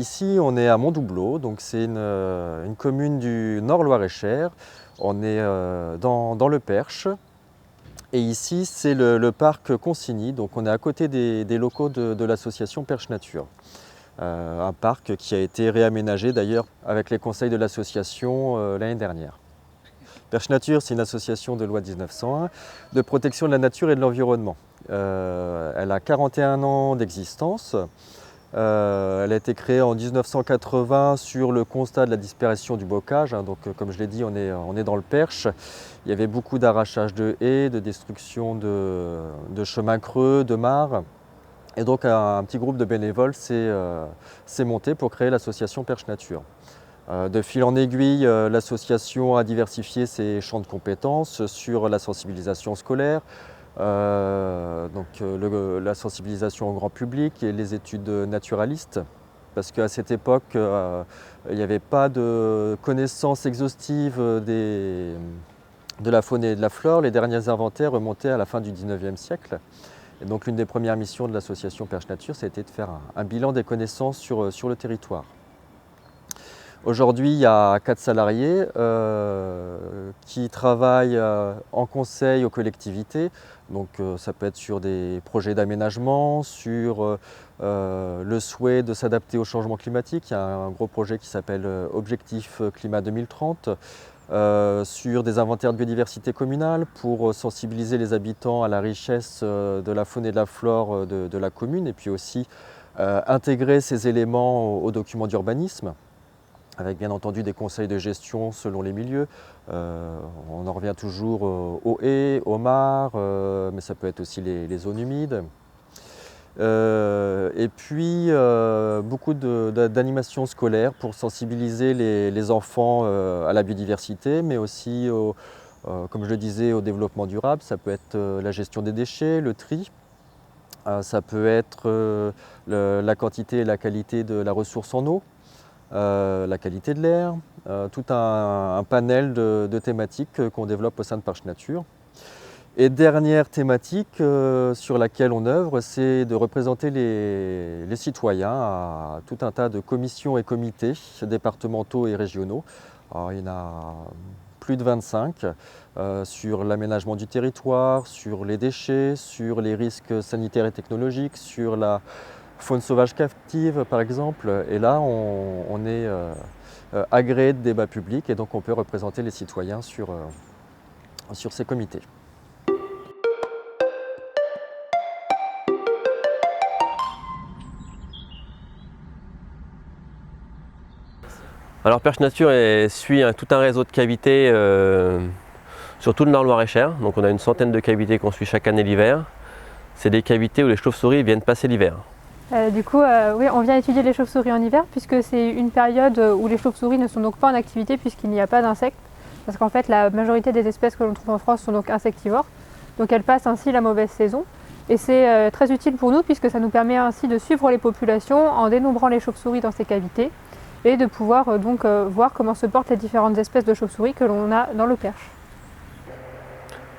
Ici, on est à Montdoubleau, donc c'est une commune du Nord Loir-et-Cher. On est dans le Perche. Et ici, c'est le parc Consigny, donc on est à côté des locaux de l'association Perche Nature. Un parc qui a été réaménagé d'ailleurs avec les conseils de l'association l'année dernière. Perche Nature, c'est une association de loi 1901 de protection de la nature et de l'environnement. Elle a 41 ans d'existence. Elle a été créée en 1980 sur le constat de la disparition du bocage. Donc, comme je l'ai dit, on est dans le Perche. Il y avait beaucoup d'arrachage de haies, de destruction de chemins creux, de mares. Et donc un petit groupe de bénévoles s'est monté pour créer l'association Perche Nature. De fil en aiguille, l'association a diversifié ses champs de compétences sur la sensibilisation scolaire, la sensibilisation au grand public et les études naturalistes. Parce qu'à cette époque, il n'y avait pas de connaissances exhaustives de la faune et de la flore. Les derniers inventaires remontaient à la fin du 19e siècle. Et donc l'une des premières missions de l'association Perche Nature, ça a été de faire un bilan des connaissances sur le territoire. Aujourd'hui, il y a 4 salariés qui travaillent en conseil aux collectivités. Donc ça peut être sur des projets d'aménagement, sur le souhait de s'adapter au changement climatique. Il y a un gros projet qui s'appelle Objectif Climat 2030. Sur des inventaires de biodiversité communale pour sensibiliser les habitants à la richesse de la faune et de la flore de la commune et puis aussi intégrer ces éléments aux documents d'urbanisme avec bien entendu des conseils de gestion selon les milieux. On en revient toujours aux haies, aux mares, mais ça peut être aussi les zones humides. Et puis beaucoup d'animations scolaires pour sensibiliser les enfants à la biodiversité, mais aussi, comme je le disais, au développement durable. Ça peut être la gestion des déchets, le tri. Ça peut être la quantité et la qualité de la ressource en eau, la qualité de l'air, tout un panel de thématiques qu'on développe au sein de Perche Nature. Et dernière thématique sur laquelle on œuvre, c'est de représenter les citoyens à tout un tas de commissions et comités départementaux et régionaux. Alors, il y en a plus de 25 sur l'aménagement du territoire, sur les déchets, sur les risques sanitaires et technologiques, sur la faune sauvage captive par exemple. Et là, on est agréé de débat public et donc on peut représenter les citoyens sur ces comités. Alors Perche Nature suit tout un réseau de cavités sur tout le Nord Loir-et-Cher. Donc on a une centaine de cavités qu'on suit chaque année l'hiver. C'est des cavités où les chauves-souris viennent passer l'hiver. Oui, on vient étudier les chauves-souris en hiver puisque c'est une période où les chauves-souris ne sont donc pas en activité puisqu'il n'y a pas d'insectes. Parce qu'en fait la majorité des espèces que l'on trouve en France sont donc insectivores. Donc elles passent ainsi la mauvaise saison. Et c'est très utile pour nous puisque ça nous permet ainsi de suivre les populations en dénombrant les chauves-souris dans ces cavités et de pouvoir voir comment se portent les différentes espèces de chauves-souris que l'on a dans le Perche.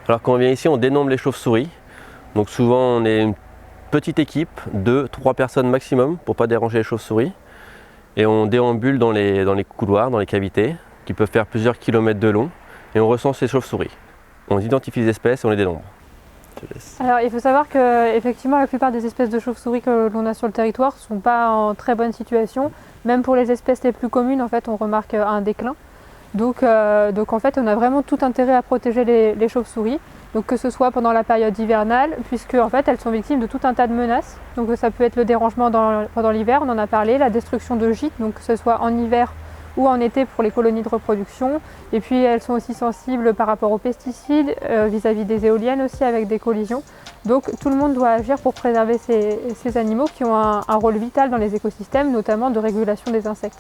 Alors quand on vient ici, on dénombre les chauves-souris. Donc souvent on est une petite équipe, 2-3 personnes maximum pour ne pas déranger les chauves-souris. Et on déambule dans les couloirs, dans les cavités, qui peuvent faire plusieurs kilomètres de long. Et on recense les chauves-souris. On identifie les espèces et on les dénombre. Alors il faut savoir que effectivement la plupart des espèces de chauves-souris que l'on a sur le territoire ne sont pas en très bonne situation. Même pour les espèces les plus communes, en fait, on remarque un déclin. Donc en fait, on a vraiment tout intérêt à protéger les chauves-souris. Donc que ce soit pendant la période hivernale, puisque en fait, elles sont victimes de tout un tas de menaces. Donc ça peut être le dérangement pendant l'hiver, on en a parlé, la destruction de gîtes, donc que ce soit en hiver ou en été pour les colonies de reproduction. Et puis elles sont aussi sensibles par rapport aux pesticides, vis-à-vis des éoliennes aussi avec des collisions. Donc tout le monde doit agir pour préserver ces animaux qui ont un rôle vital dans les écosystèmes, notamment de régulation des insectes.